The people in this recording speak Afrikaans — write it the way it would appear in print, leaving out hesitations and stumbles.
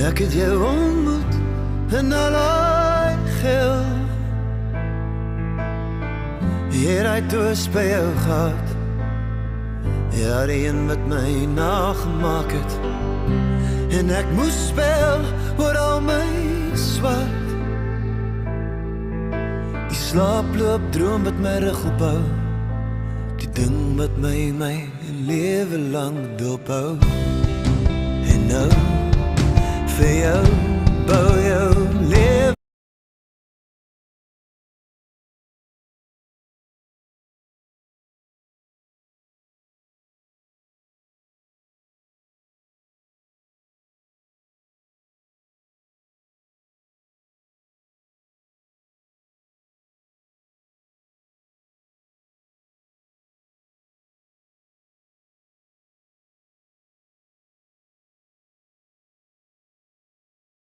Ek het jou ontmoet in allerlei geel. Hier uit toes by jou gehad. Ja, die een wat my nagemaak het. En ek moes spel oor al my swart. Die slaaploop droom wat my rug ophou. Die ding wat my lewe lang dophou. En nou, vir jou